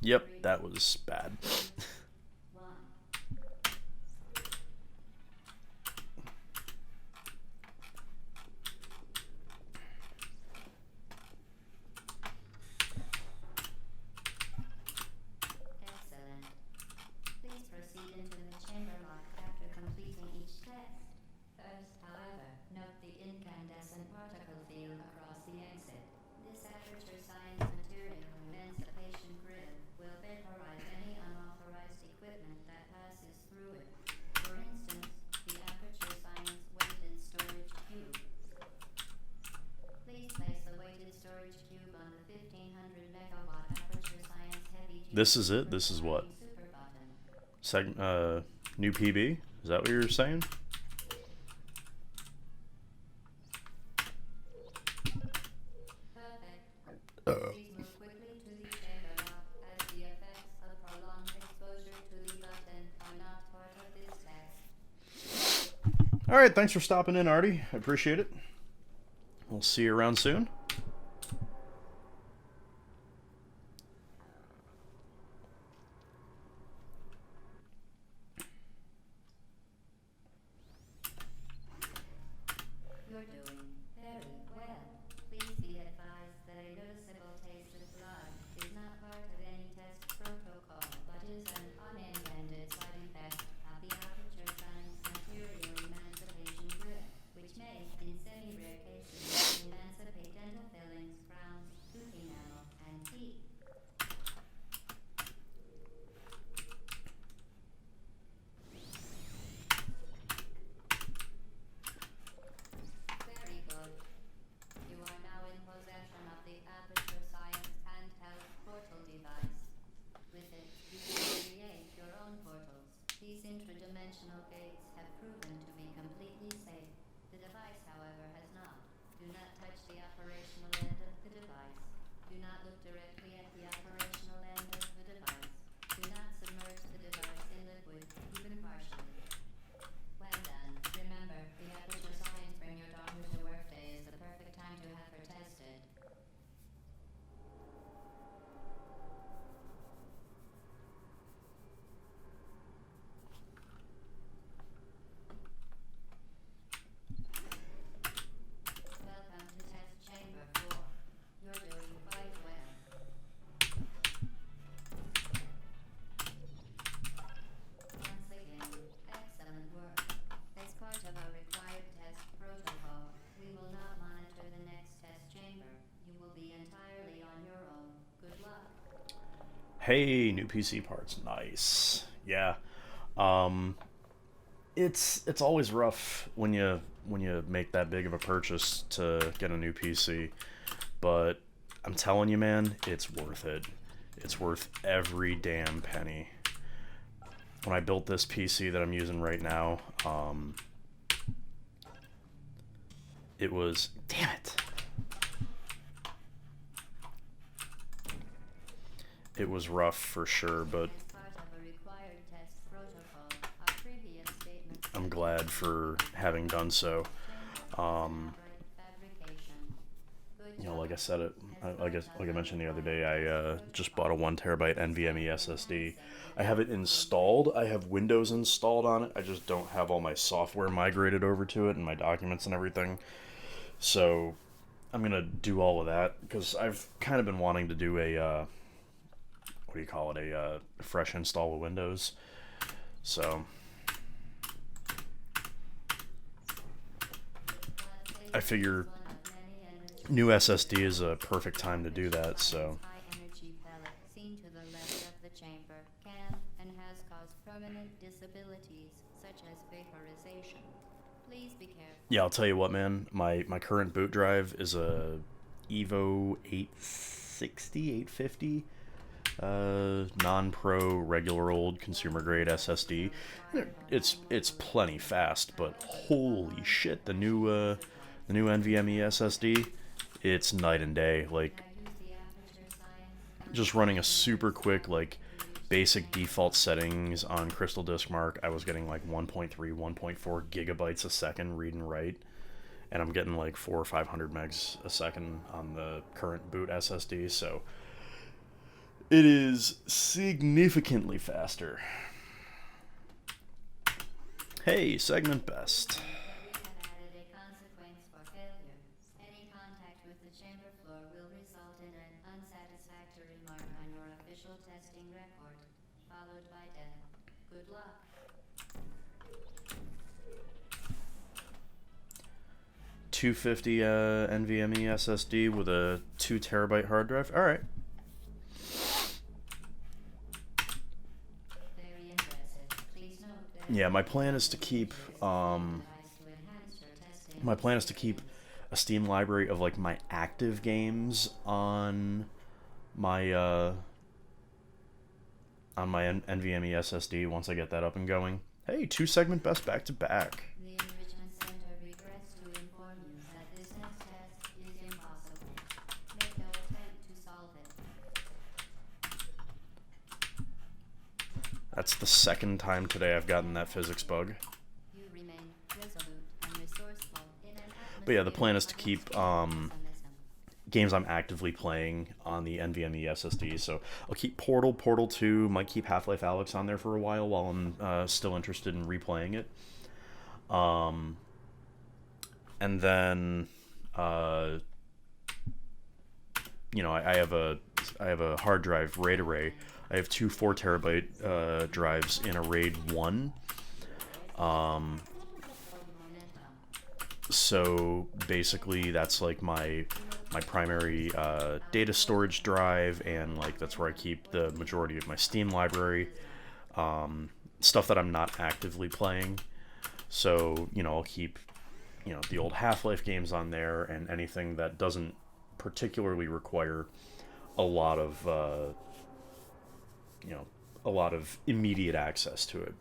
Yep, that was bad. Excellent. Please proceed into the chamber lock after completing each test. First, however, note the incandescent particle field across the exit. This aperture science material emancipation grid will vaporize any unauthorized equipment that passes through it. For instance, the aperture science weighted storage cube. Please place the weighted storage cube on the 1500 megawatt aperture science heavy This duty is it? This is what? supercharging super button. New PB? Is that what you were saying? Perfect. Please move quickly to the chamber lock as the effects of prolonged exposure to the button are not part of this test. Alright, thanks for stopping in, Artie. I appreciate it. We'll see you around soon. You're doing very well. Please be advised that a noticeable taste of blood is not part of any test protocol, but is an unintended side effect of the aperture science material emancipation grid, which may, in semi-rare cases, emancipate dental fillings, crowns, tooth enamel, and teeth. Very good. You are now in possession of the Aperture Science handheld portal device. With it, you can create your own portals. These interdimensional gates have proven to be completely safe. The device, however, has not. Do not touch the operational end of the device. Do not look directly at the operational end of the device. Do not submerge the device in liquid, even partially. Well done. Remember, the Aperture Science Bring Your Daughter to Work Day is the perfect time to have her tested. Welcome to Test Chamber 4. You're doing quite well. Once again, excellent work. As part of our required test protocol, we will not monitor the next test chamber. You will be entirely on your own. Good luck. Hey, new PC parts. Nice. Yeah. Um it's always rough when you make that big of a purchase to get a new PC, but I'm telling you, man, it's worth it. It's worth every damn penny. When I built this PC that I'm using right now, it was, damn it. It was rough for sure, but As part of a required test protocol, our previous statements I'm glad for having done so. Um, fabrication. Good you know, job. like I said, like I mentioned the other day, I just bought a 1 terabyte NVMe SSD. I have it installed. I have Windows installed on it. I just don't have all my software migrated over to it and my documents and everything. So I'm gonna do all of that because I've kind of been wanting to do a what do you call it, a fresh install of Windows. So I figure new SSD is a perfect time to do that. So High energy pellet seen to the left of the chamber can and has caused permanent disabilities such as vaporization. Please be careful. yeah, I'll tell you what, man. My current boot drive is a Evo 860, 850, non-pro, regular old consumer grade SSD. It's plenty fast, but holy shit, the new NVMe SSD, it's night and day. Like, just running a super quick, like, basic default settings on Crystal Disk Mark, I was getting like 1.3, 1.4 gigabytes a second read and write, and I'm getting like 4 or 500 megs a second on the current boot SSD. So It is significantly faster. Hey, segment best. We have added a consequence for failure. Any contact with the chamber floor will result in an unsatisfactory mark on your official testing record, followed by death. Good luck. 250 NVMe SSD with a 2 terabyte hard drive. All right. Very impressive. Please note that Yeah, my plan is to keep my plan is to keep a Steam library of like my active games on my NVMe SSD once I get that up and going. Hey, 2 segment best back to back. the Enrichment Center regrets to inform you that this next test is impossible. Make no attempt to solve it. That's the second time today I've gotten that physics bug. You remain resolute and resourceful in an But yeah, the plan is to atmosphere keep of pessimism. games I'm actively playing on the NVMe SSD. So I'll keep Portal, Portal 2, might keep Half-Life Alyx on there for a while I'm still interested in replaying it. And then, I have a hard drive RAID array. I have 2 4 terabyte drives in a RAID 1. So basically, that's like my primary data storage drive, and like that's where I keep the majority of my Steam library, stuff that I'm not actively playing. So I'll keep the old Half-Life games on there, and anything that doesn't particularly require a lot of immediate access to it.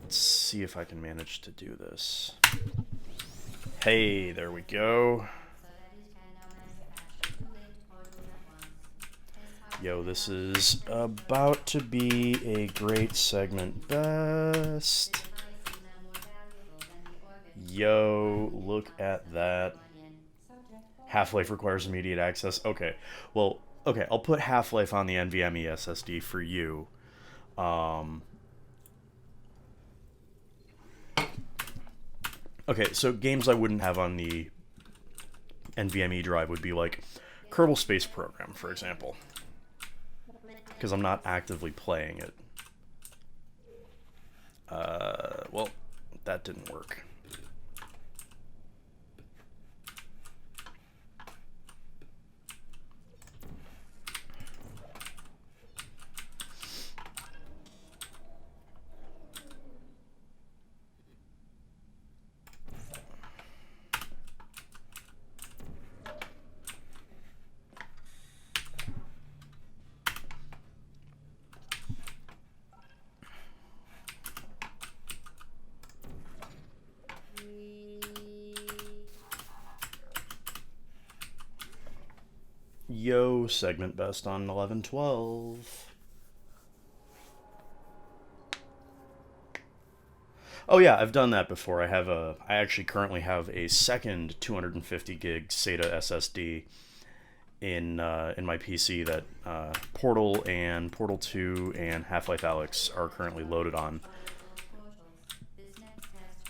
Let's see if I can manage to do this. Hey, there we go. Yo, this is about to be a great segment best. Yo, look at that. Half-Life requires immediate access. Okay, well, I'll put Half-Life on the NVMe SSD for you. Okay, so games I wouldn't have on the NVMe drive would be like Kerbal Space Program, for example, because I'm not actively playing it. Well, that didn't work. Yo, segment best on 11/12. Oh yeah, I've done that before. I actually currently have a second 250 gig SATA SSD in my PC that Portal and Portal 2 and Half-Life Alyx are currently loaded on.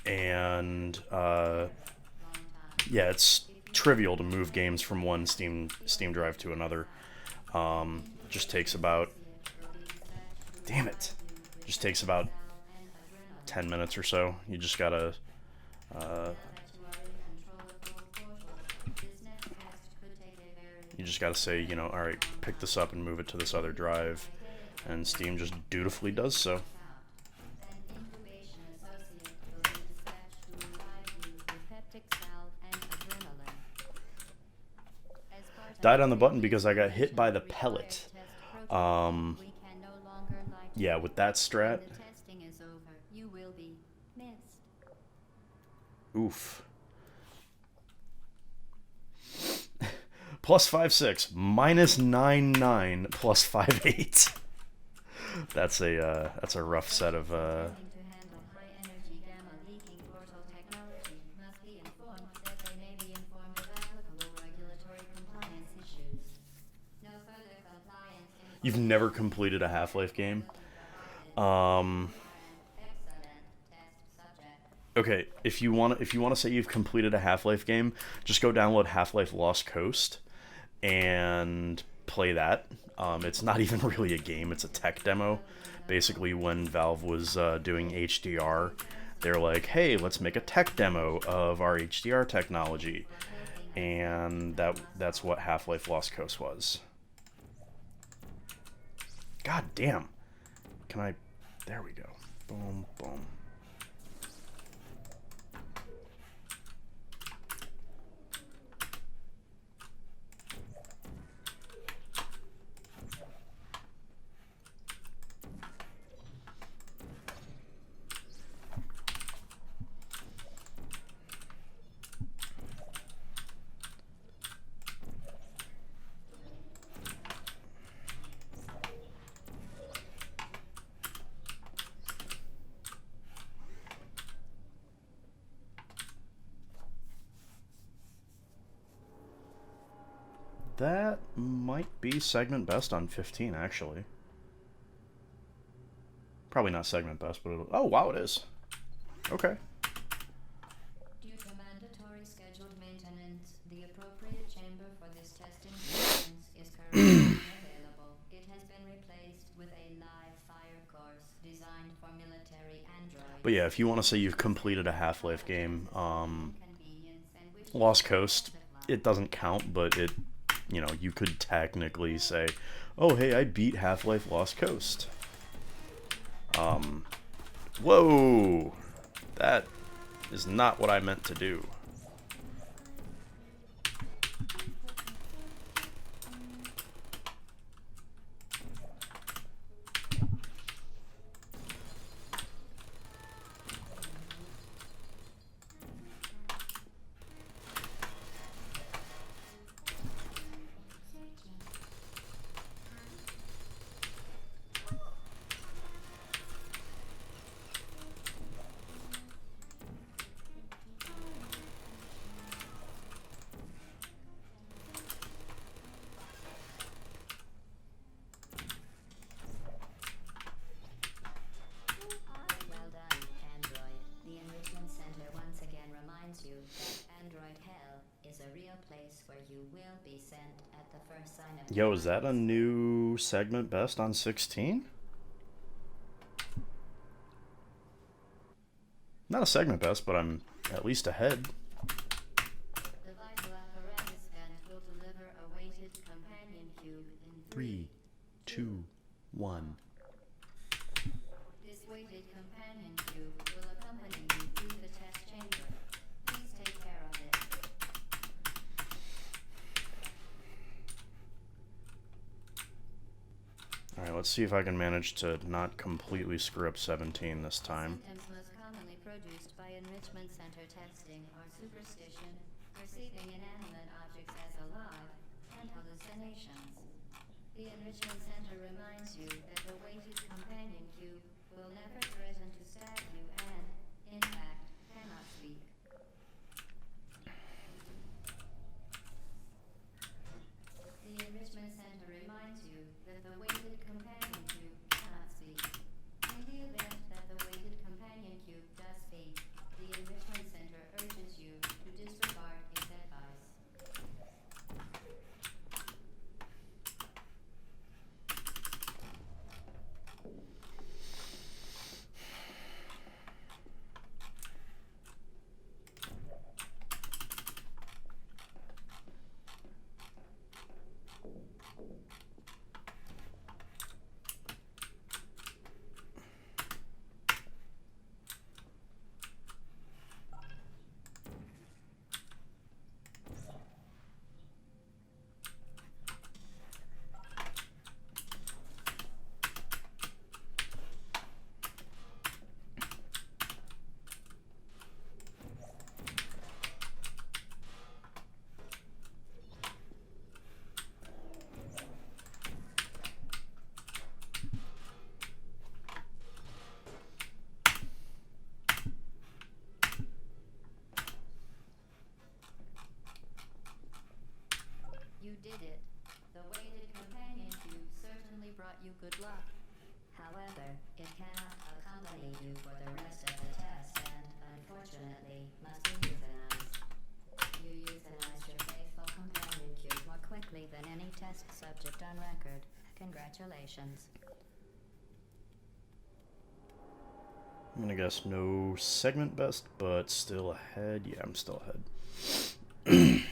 And yeah, it's trivial to move games from one Steam drive to another. Just takes about, damn it, just takes about 10 minutes or so. You just gotta say, all right, pick this up and move it to this other drive, and Steam just dutifully does so. Died on the button because I got hit by the pellet. Yeah, with that strat. Oof. Plus 5.6, minus 9.9, plus 5.8. That's a rough set of You've never completed a Half-Life game? Excellent test subject. Okay, if you want to say you've completed a Half-Life game, just go download Half-Life Lost Coast and play that. It's not even really a game; it's a tech demo. Basically, when Valve was doing HDR, they're like, "Hey, let's make a tech demo of our HDR technology," and that's what Half-Life Lost Coast was. God damn! Can I? There we go. Boom, boom. That might be segment best on 15, actually. Probably not segment best, but it'll... Oh, wow, it is. Okay. Due to mandatory scheduled maintenance, the appropriate chamber for this testing sequence is currently unavailable. It has been replaced with a live fire course designed for military androids. But yeah, if you want to say you've completed a Half-Life game, Convenience and which Lost Coast, it doesn't count, but it, you could technically say, oh, hey, I beat Half-Life Lost Coast. Whoa! That is not what I meant to do. Well done, Android. The Enrichment Center once again reminds you that Android Hell is a real place where you will be sent at the first sign of Yo, is that a new segment best on 16? Not a segment best, but I'm at least ahead. the vital apparatus vent will deliver a weighted companion cube in 3, 2, 1. This weighted companion cube will accompany you through the test chamber. Please take care of it. Alright, let's see if I can manage to not completely screw up 17 this time. Symptoms most commonly produced by Enrichment Center testing are superstition, perceiving inanimate objects as alive, and hallucinations. The Enrichment Center reminds you that the weighted companion cube will never threaten to stab you and, in fact, cannot speak. The Enrichment Center reminds you that the weighted companion cube cannot speak. In the event that the weighted companion cube does speak, the Enrichment Center urges you to disregard its advice. test subject on record. Congratulations. I'm gonna guess no segment best, but still ahead. Yeah, I'm still ahead. The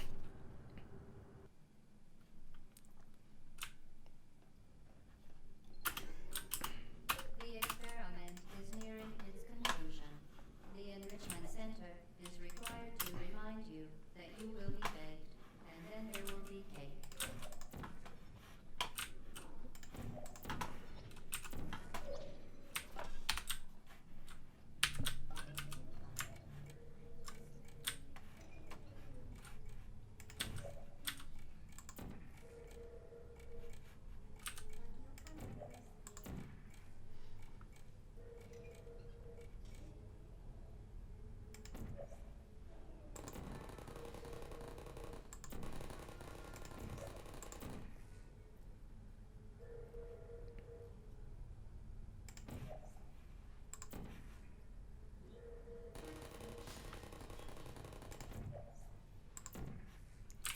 experiment is nearing its conclusion. The Enrichment Center is required to remind you that you will be baked, and then there will be cake.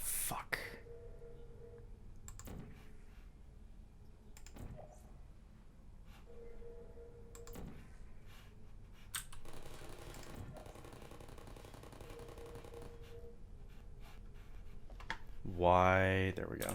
Fuck. Why? There we go.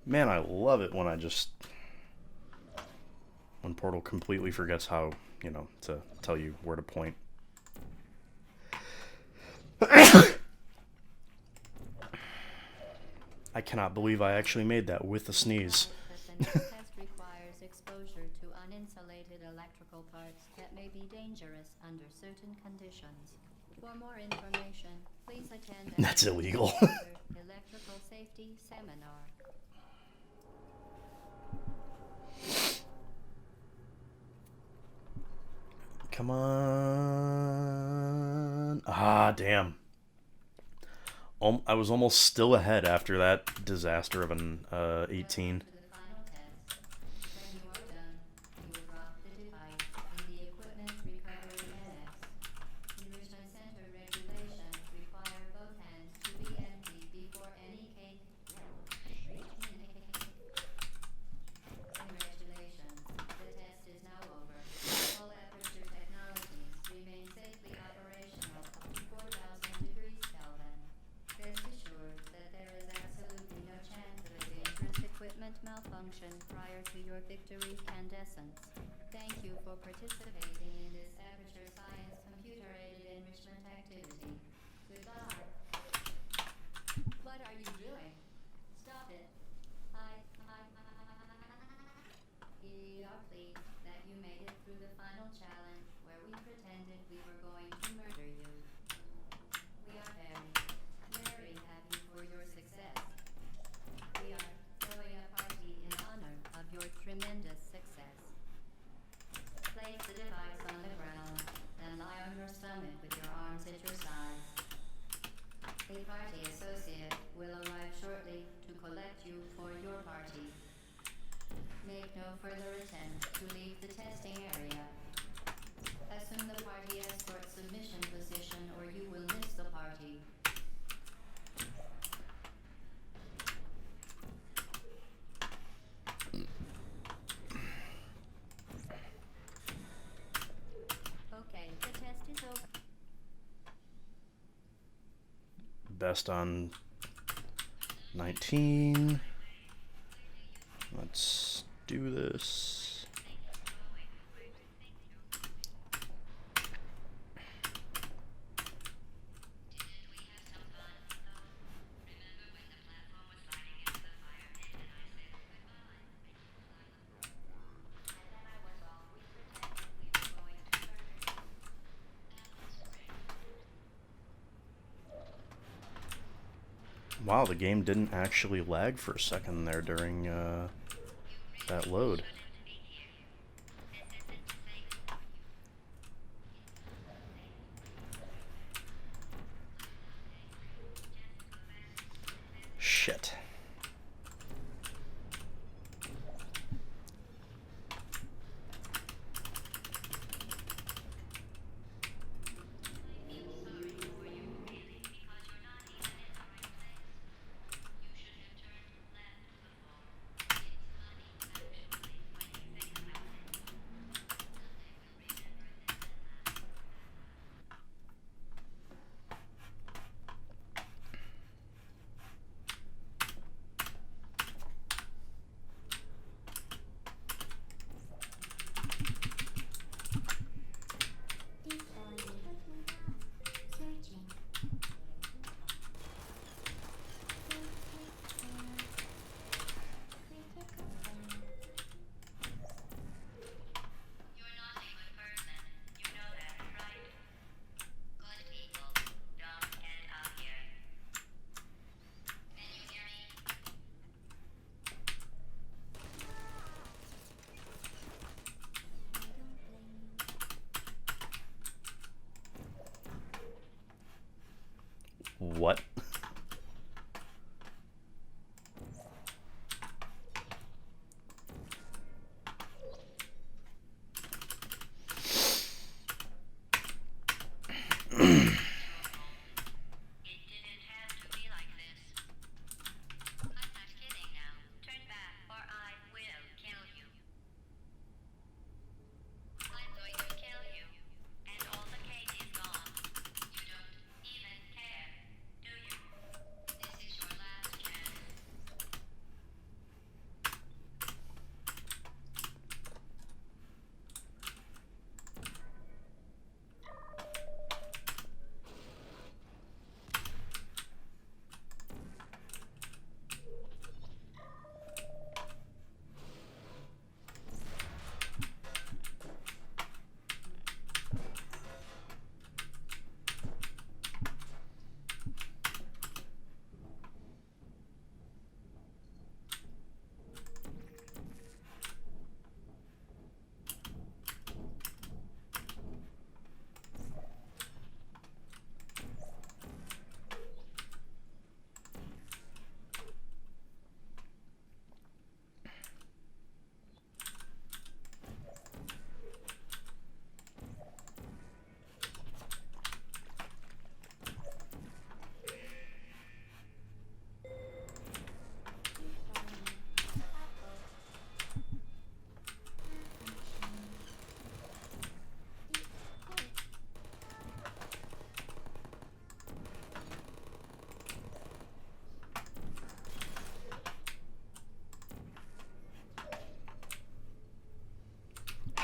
Man, I love it when when Portal completely forgets how, to tell you where to point. I cannot believe I actually made that with a sneeze. The next test requires exposure to uninsulated electrical parts that may be dangerous under certain conditions. For more information, please attend That's illegal. electrical safety seminar. Come on. Ah, damn. I was almost still ahead after that disaster of an 18. To the final test. When you are done, you will drop the device in the equipment recovery annex. Enrichment Center regulations require both hands to be empty before any cake. Congratulations, the test is now over. All aperture technologies remain safely operational up to 4,000 degrees Kelvin. Rest assured that there is absolutely no chance of a dangerous equipment malfunction prior to your victory candescence. Thank you for participating in this aperture science computer-aided enrichment activity. Goodbye. What are you doing? Stop it. We are pleased that you made it through the final challenge where we pretended we were going to murder you. We are very happy for your success. We are throwing a party in honor of your tremendous success. Place the device on the ground, then lie on your stomach with your arms at your sides. A party associate will arrive shortly to collect you for your party. Make no further attempt to leave the testing area. Assume the party escort submission position or you will miss the party. Okay, the test is over. Best on 19. Let's do this. Wow, the game didn't actually lag for a second there during that load. Shit. What?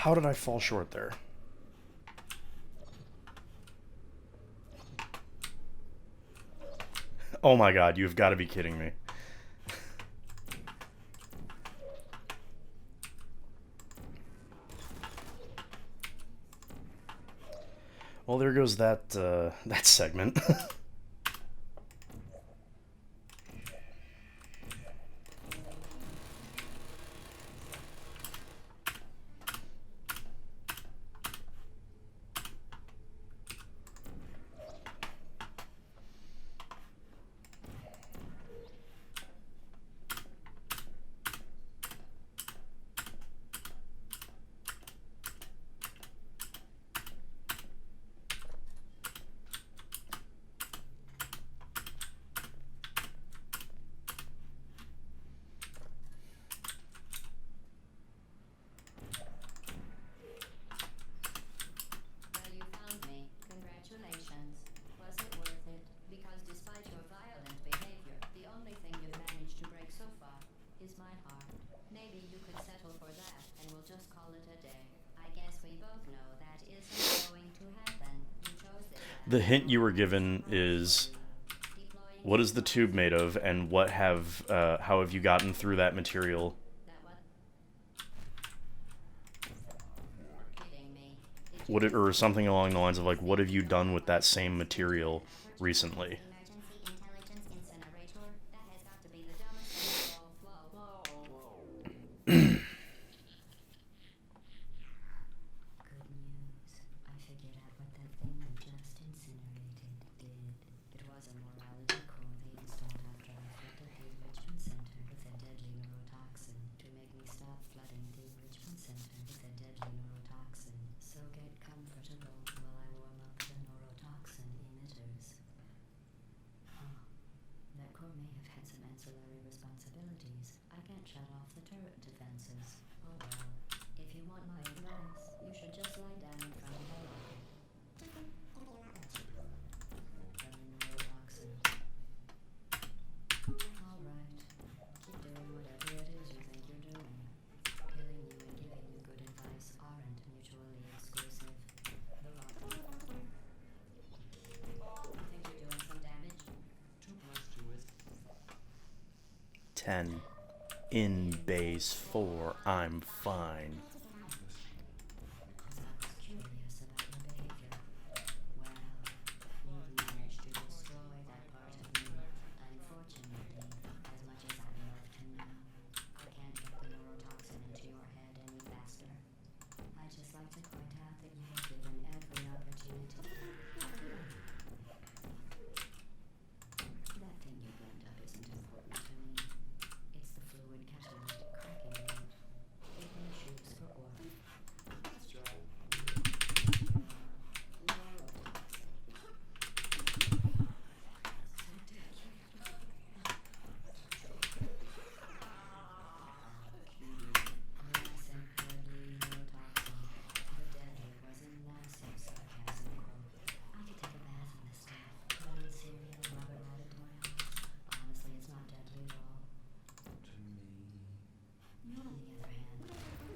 How did I fall short there? Oh my god, you've got to be kidding me. Well, there goes that that segment. The hint you were given is what is the tube made of, and how have you gotten through that material? Or something along the lines of like, what have you done with that same material recently? Ten. In base 4, I'm fine.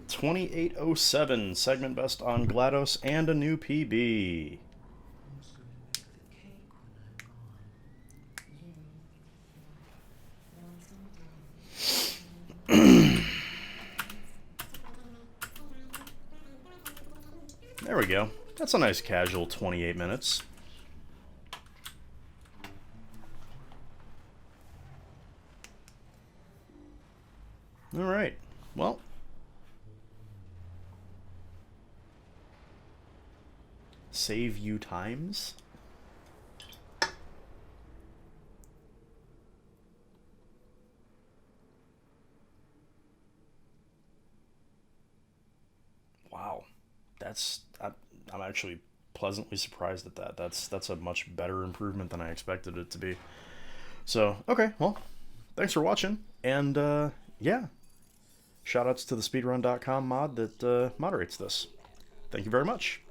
$28.07 segment best on GLaDOS and a new PB. There we go. That's a nice casual 28 minutes. All right. Well, save you times. Wow, I'm actually pleasantly surprised at that. That's a much better improvement than I expected it to be. So okay, well, thanks for watching, and yeah, shoutouts to the speedrun.com mod that moderates this. Thank you very much.